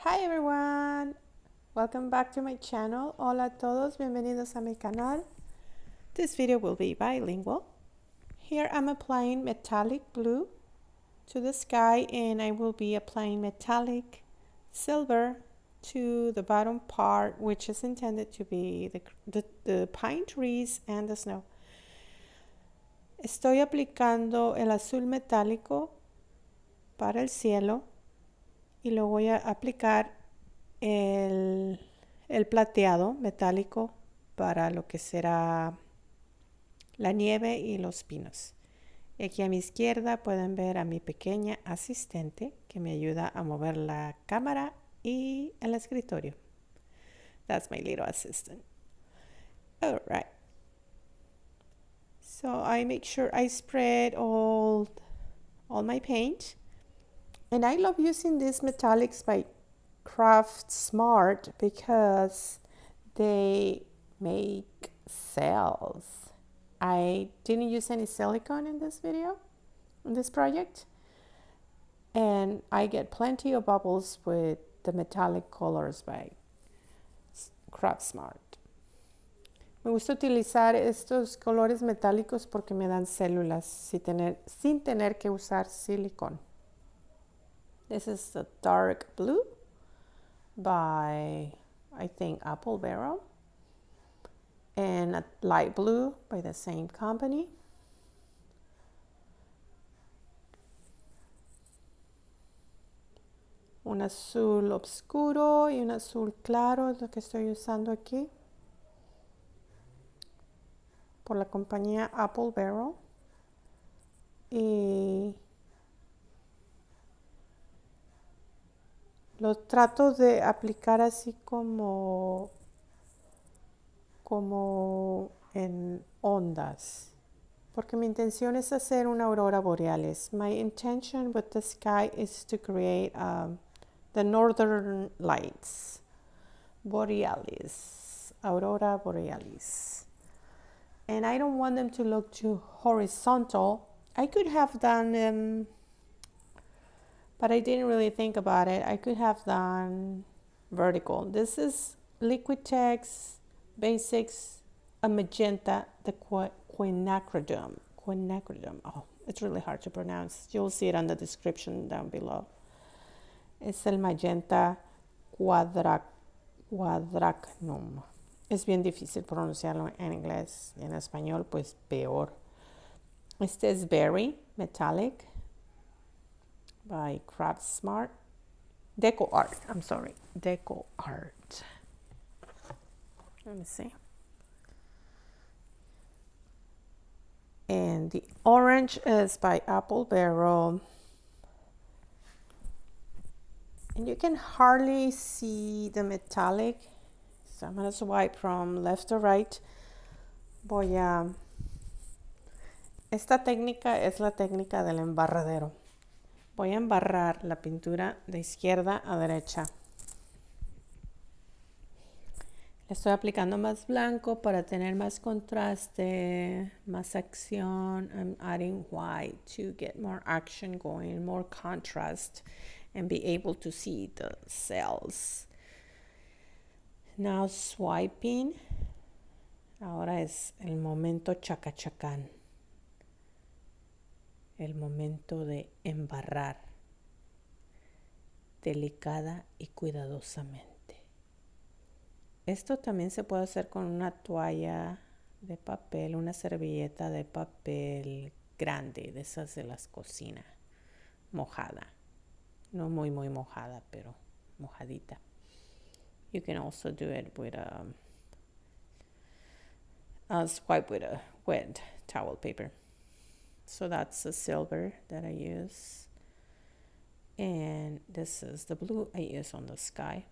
Hi everyone! Welcome back to my channel. Hola a todos, bienvenidos a mi canal. This video will be bilingual. Here I'm applying metallic blue to the sky, and I will be applying metallic silver to the bottom part, which is intended to be the pine trees and the snow. Estoy aplicando el azul metálico para el cielo y lo voy a aplicar el plateado metálico para lo que será la nieve y los pinos. Y aquí a mi izquierda pueden ver a mi pequeña asistente que me ayuda a mover la cámara y el escritorio. That's my little assistant. All right. So I make sure I spread all my paint. And I love using these metallics by Craft Smart because they make cells. I didn't use any silicone in this video, in this project, and I get plenty of bubbles with the metallic colors by Craft Smart. Me gusta utilizar estos colores metálicos porque me dan células sin tener que usar silicón. This is the dark blue by, I think, Apple Barrel, and a light blue by the same company. Un azul oscuro y un azul claro es lo que estoy usando aquí por la compañía Apple Barrel. Y lo trato de aplicar así como en ondas, porque mi intención es hacer una aurora borealis. My intention with the sky is to create the northern lights, borealis, aurora borealis. And I don't want them to look too horizontal. I could have done them, but I didn't really think about it. I could have done vertical. This is Liquitex-Basics, a Magenta, the Quinacridone. Oh, it's really hard to pronounce. You'll see it on the description down below. Es el Magenta Quadracnum. Es bien difícil pronunciarlo en inglés y en español, pues peor. Este es Berry Metallic by Craft Smart. DecoArt, I'm sorry, DecoArt. Let me see. And the orange is by Apple Barrel. And you can hardly see the metallic. So I'm going to swipe from left to right. Esta técnica es la técnica del embarradero. Voy a embarrar la pintura de izquierda a derecha. Le estoy aplicando más blanco para tener más contraste, más acción. I'm adding white to get more action going, more contrast, and be able to see the cells. Now swiping. Ahora es el momento chacachacán. El momento de embarrar delicada y cuidadosamente. Esto también se puede hacer con una toalla de papel, una servilleta de papel grande, de esas de las cocinas, mojada. No muy mojada, pero mojadita. You can also do it with swipe with a wet towel paper. So that's the silver that I use. And this is the blue I use on the sky.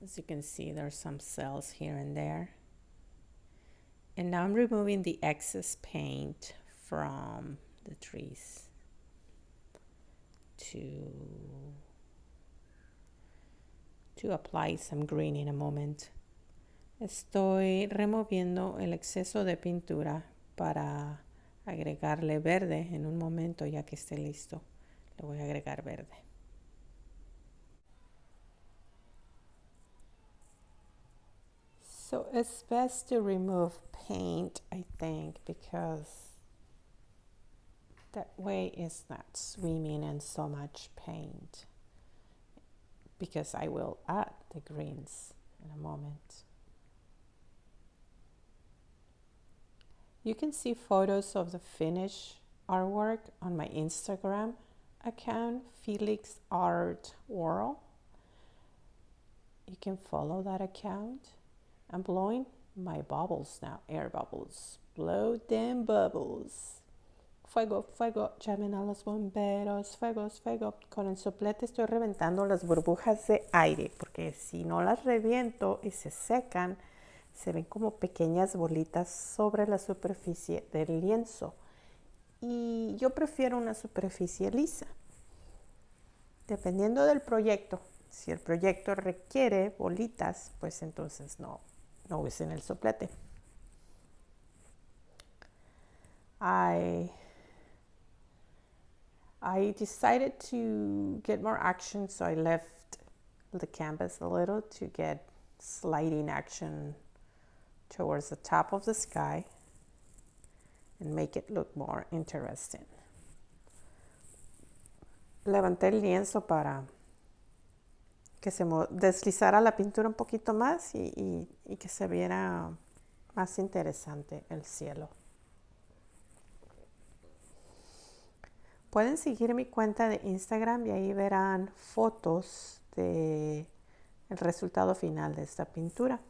As you can see, there's some cells here and there. And now I'm removing the excess paint from the trees to apply some green in a moment. Estoy removiendo el exceso de pintura para agregarle verde en un momento ya que esté listo. Le voy a agregar verde. So it's best to remove paint, I think, because that way it's not swimming in so much paint. Because I will add the greens in a moment. You can see photos of the finished artwork on my Instagram account, Felix Art World. You can follow that account. I'm blowing my bubbles now, air bubbles. Blow them bubbles. Fuego, fuego, llamen a los bomberos, fuego, fuego. Con el soplete estoy reventando las burbujas de aire, porque si no las reviento y se secan, se ven como pequeñas bolitas sobre la superficie del lienzo. Y yo prefiero una superficie lisa. Dependiendo del proyecto, si el proyecto requiere bolitas, pues entonces no usen el soplete. I decided to get more action, so I left the canvas a little to get sliding action towards the top of the sky and make it look more interesting. Levanté el lienzo para que se deslizara la pintura un poquito más y que se viera más interesante el cielo. Pueden seguir mi cuenta de Instagram y ahí verán fotos de el resultado final de esta pintura.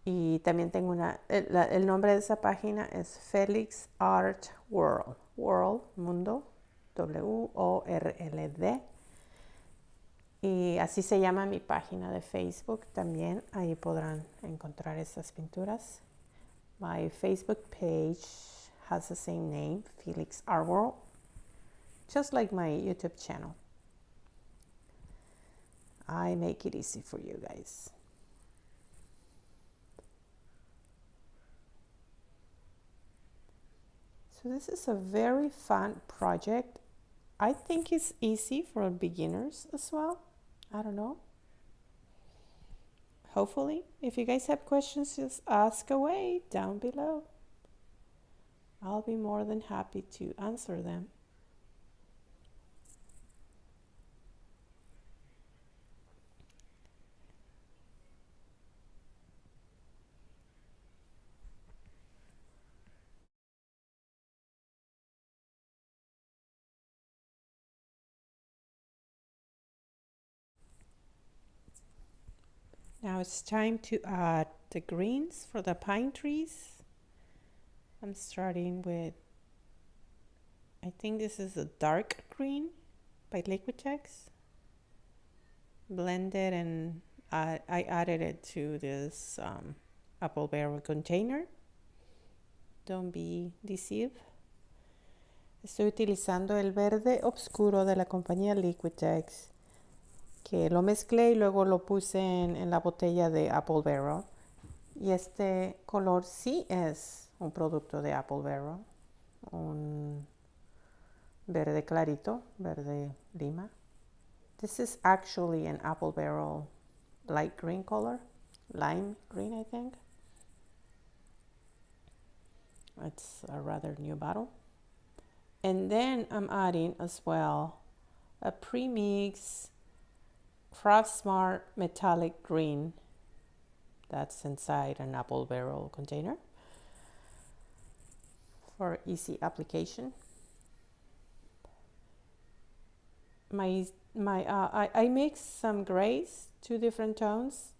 Y también tengo el nombre de esa página es Felix Art World. World, mundo, WORLD. Y así se llama mi página de Facebook también. Ahí podrán encontrar esas pinturas. My Facebook page has the same name, Felix Art World, just like my YouTube channel. I make it easy for you guys. So this is a very fun project. I think it's easy for beginners as well. I don't know. Hopefully, if you guys have questions, just ask away down below. I'll be more than happy to answer them. Now it's time to add the greens for the pine trees. I'm starting with, I think this is a dark green by Liquitex. Blended and I added it to this apple barrel container. Don't be deceived. Estoy utilizando el verde oscuro de la compañía Liquitex, que lo mezclé y luego lo puse en la botella de Apple Barrel. Y este color sí es un producto de Apple Barrel, un verde clarito, verde lima. This is actually an Apple Barrel light green color, lime green, I think. It's a rather new bottle. And then I'm adding as well a premix Craft Smart metallic green that's inside an apple barrel container for easy application. I mixed some grays, 2 different tones.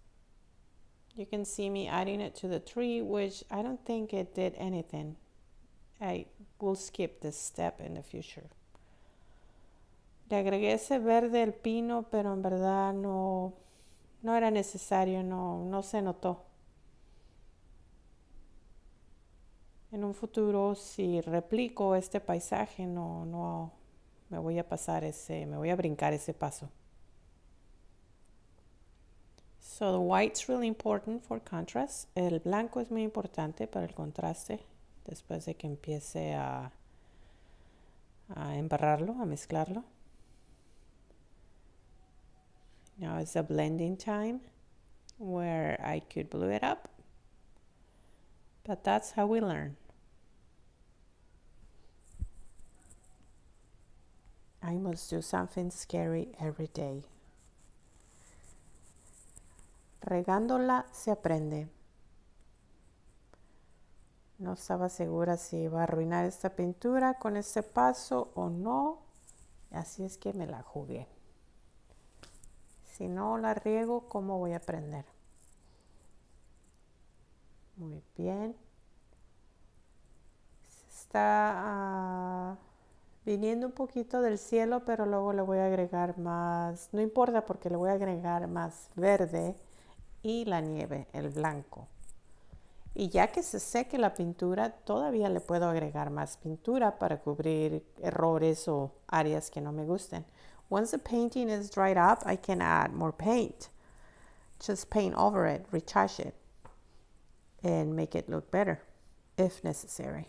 You can see me adding it to the tree, which I don't think it did anything. I will skip this step in the future. Le agregué ese verde al pino, pero en verdad no era necesario, no se notó. En un futuro, si replico este paisaje, no me voy a brincar ese paso. So the white's really important for contrast. El blanco es muy importante para el contraste. Después de que empiece a a embarrarlo, a mezclarlo. Now it's a blending time where I could blue it up, but that's how we learn. I must do something scary every day. Regándola se aprende. No estaba segura si iba a arruinar esta pintura con este paso o no, así es que me la jugué. Si no la riego, ¿cómo voy a aprender? Muy bien. Está viniendo un poquito del cielo, pero luego le voy a agregar más, no importa porque le voy a agregar más verde y la nieve, el blanco. Y ya que se seque la pintura, todavía le puedo agregar más pintura para cubrir errores o áreas que no me gusten. Once the painting is dried up, I can add more paint. Just paint over it, retouch it, and make it look better if necessary.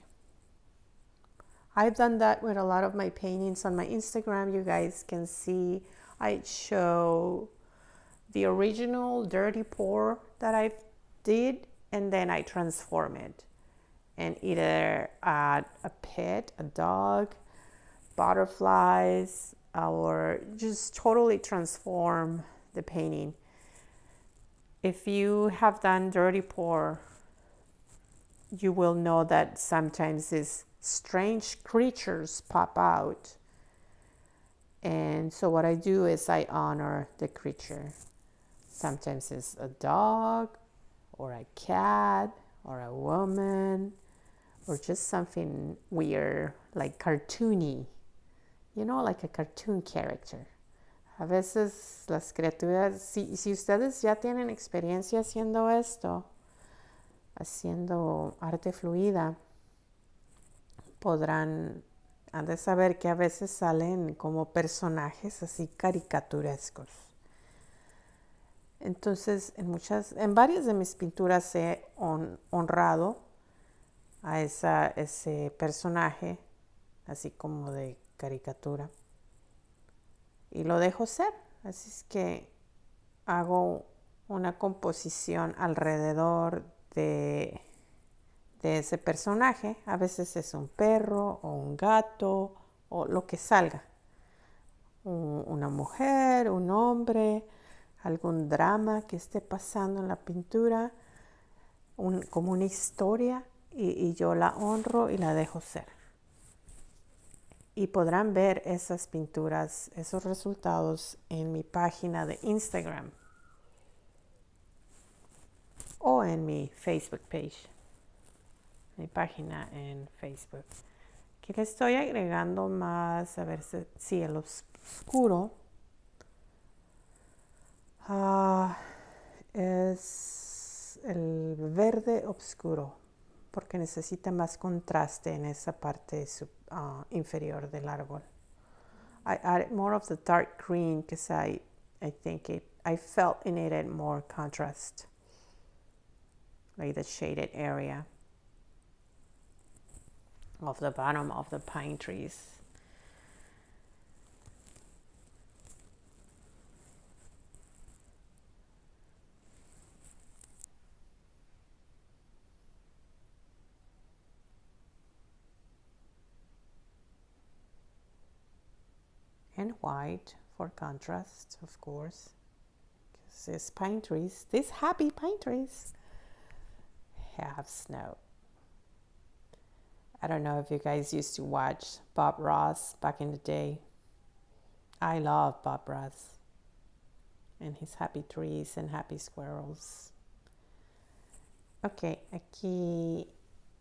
I've done that with a lot of my paintings on my Instagram. You guys can see I show the original dirty pour that I did, and then I transform it and either add a pet, a dog, butterflies, or just totally transform the painting. If you have done dirty pour, you will know that sometimes these strange creatures pop out. And so what I do is I honor the creature. Sometimes it's a dog or a cat or a woman or just something weird, like cartoony, you know, like a cartoon character. A veces las criaturas, si ustedes ya tienen experiencia haciendo esto, haciendo arte fluida, podrán, han de saber que a veces salen como personajes así caricaturescos. Entonces, en varias de mis pinturas he honrado a ese personaje, así como de caricatura. Y lo dejo ser. Así es que hago una composición alrededor de ese personaje. A veces es un perro o un gato o lo que salga. Una mujer, un hombre, algún drama que esté pasando en la pintura, como una historia, y yo la honro y la dejo ser. Y podrán ver esas pinturas, esos resultados en mi página de Instagram o en mi Facebook page, mi página en Facebook. Aquí le estoy agregando más, a ver si el oscuro es el verde oscuro, porque necesita más contraste en esa parte inferior del árbol. I added more of the dark green because I think I felt it needed more contrast, like the shaded area of the bottom of the pine trees. And white for contrast, of course, because these pine trees, these happy pine trees, have snow. I don't know if you guys used to watch Bob Ross back in the day. I love Bob Ross and his happy trees and happy squirrels. Okay, aquí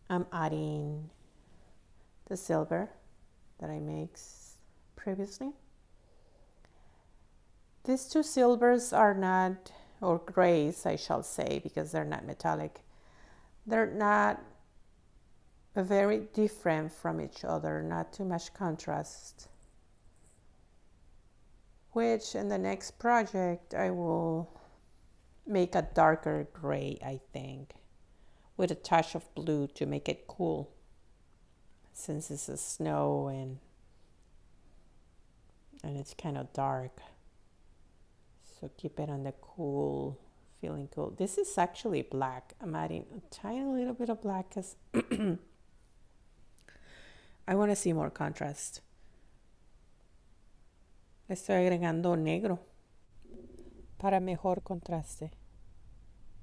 I'm adding the silver that I mixed previously. These two silvers are not, or grays I shall say, because they're not metallic. They're not very different from each other, not too much contrast. Which in the next project I will make a darker gray, I think, with a touch of blue to make it cool, since it's a snow and and it's kind of dark. So keep it on the cool, feeling cool. This is actually black. I'm adding a tiny little bit of black because I want to see more contrast. Estoy agregando negro para mejor contraste.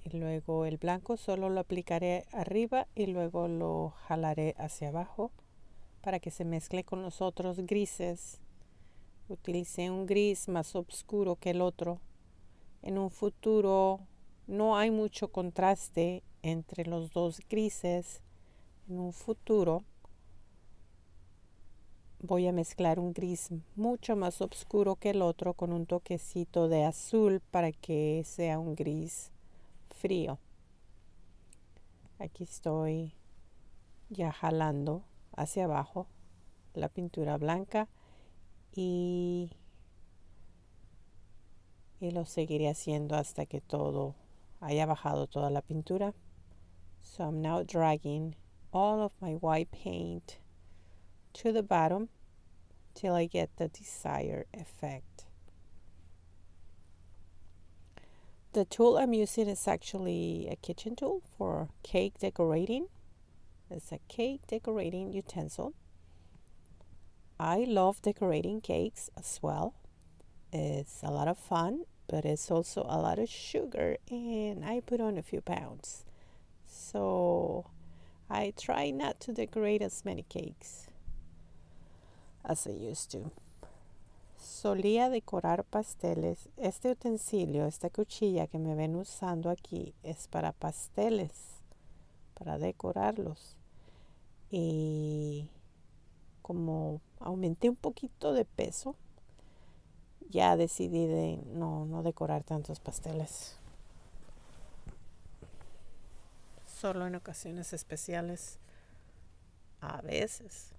Y luego el blanco solo lo aplicaré arriba y luego lo jalaré hacia abajo para que se mezcle con los otros grises. Utilicé un gris más oscuro que el otro. En un futuro no hay mucho contraste entre los dos grises. En un futuro voy a mezclar un gris mucho más oscuro que el otro con un toquecito de azul para que sea un gris frío. Aquí estoy ya jalando hacia abajo la pintura blanca y lo seguiré haciendo hasta que todo haya bajado toda la pintura. So I'm now dragging all of my white paint to the bottom till I get the desired effect. The tool I'm using is actually a kitchen tool for cake decorating. It's a cake decorating utensil. I love decorating cakes as well. It's a lot of fun, but it's also a lot of sugar, and I put on a few pounds. So I try not to decorate as many cakes as I used to. Solía decorar pasteles. Este utensilio, esta cuchilla que me ven usando aquí, es para pasteles, para decorarlos. Y como aumenté un poquito de peso, ya decidí de no decorar tantos pasteles. Solo en ocasiones especiales. A veces.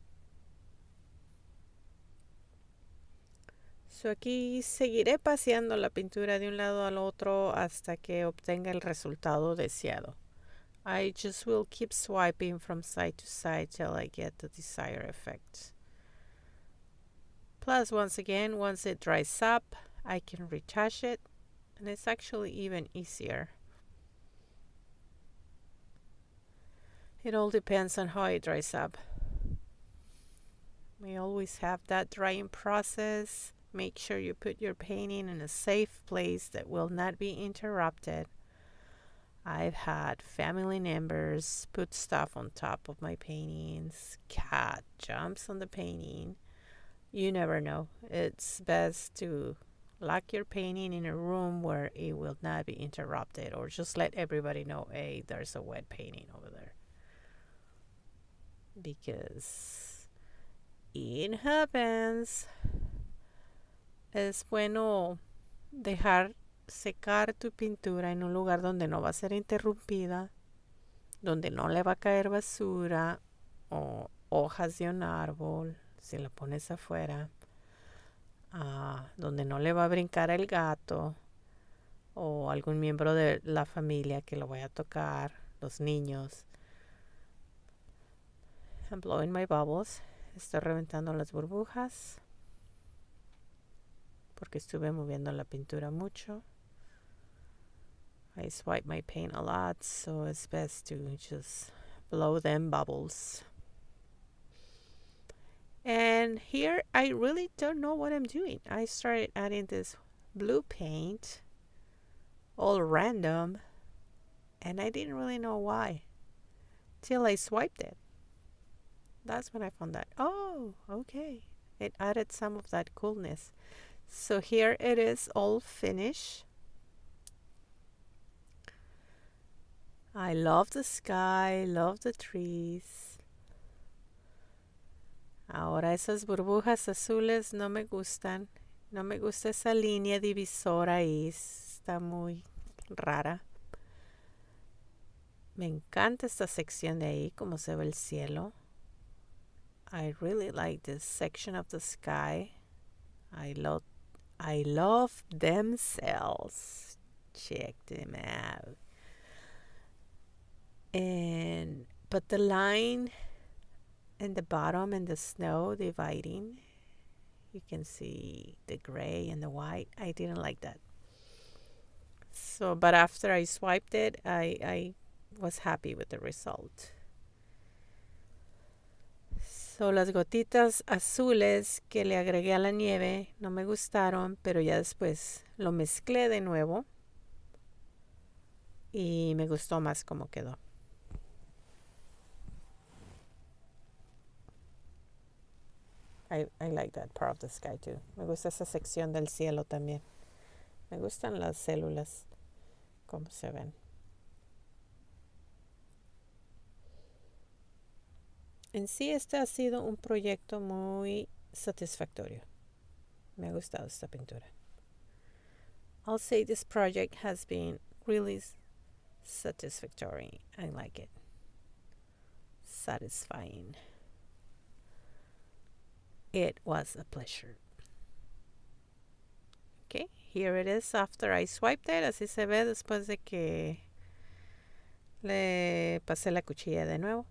So aquí seguiré paseando la pintura de un lado al otro hasta que obtenga el resultado deseado. I just will keep swiping from side to side till I get the desired effect. Plus, once again, once it dries up, I can retouch it, and it's actually even easier. It all depends on how it dries up. We always have that drying process. Make sure you put your painting in a safe place that will not be interrupted. I've had family members put stuff on top of my paintings. Cat jumps on the painting. You never know. It's best to lock your painting in a room where it will not be interrupted, or just let everybody know, hey, there's a wet painting over there. Because it happens. Es bueno dejar secar tu pintura en un lugar donde no va a ser interrumpida, donde no le va a caer basura o hojas de un árbol si la pones afuera, donde no le va a brincar el gato o algún miembro de la familia que lo vaya a tocar, los niños. I'm blowing my bubbles. Estoy reventando las burbujas porque estuve moviendo la pintura mucho. I swipe my paint a lot, so it's best to just blow them bubbles. And here I really don't know what I'm doing. I started adding this blue paint, all random, and I didn't really know why till I swiped it. That's when I found that, oh, okay, it added some of that coolness. So here it is all finished. I love the sky, love the trees. Ahora esas burbujas azules no me gustan. No me gusta esa línea divisora ahí. Está muy rara. Me encanta esta sección de ahí, como se ve el cielo. I really like this section of the sky. I love them cells. Check them out. But the line in the bottom and the snow dividing, You can see the gray and the white. I didn't like that. So, but after I swiped it, I was happy with the result. So, las gotitas azules que le agregué a la nieve no me gustaron, pero ya después lo mezclé de nuevo y me gustó más cómo quedó. I like that part of the sky too. Me gusta esa sección del cielo también. Me gustan las células, como se ven. En sí, este ha sido un proyecto muy satisfactorio. Me ha gustado esta pintura. I'll say this project has been really satisfactory. I like it. Satisfying. It was a pleasure. Okay, here it is after I swiped it. Así se ve después de que le pasé la cuchilla de nuevo.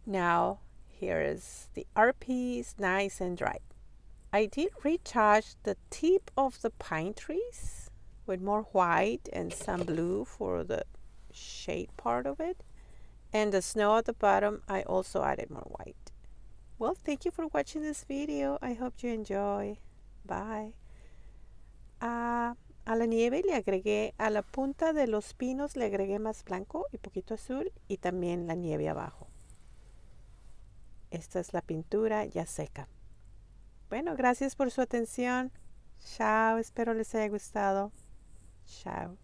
Now, here is the art piece, nice and dry. I did retouch the tip of the pine trees with more white and some blue for the shade part of it. And the snow at the bottom, I also added more white. Well, thank you for watching this video. I hope you enjoy. Bye. A la nieve le agregué, a la punta de los pinos le agregué más blanco y poquito azul y también la nieve abajo. Esta es la pintura ya seca. Bueno, gracias por su atención. Chao, espero les haya gustado. Chao.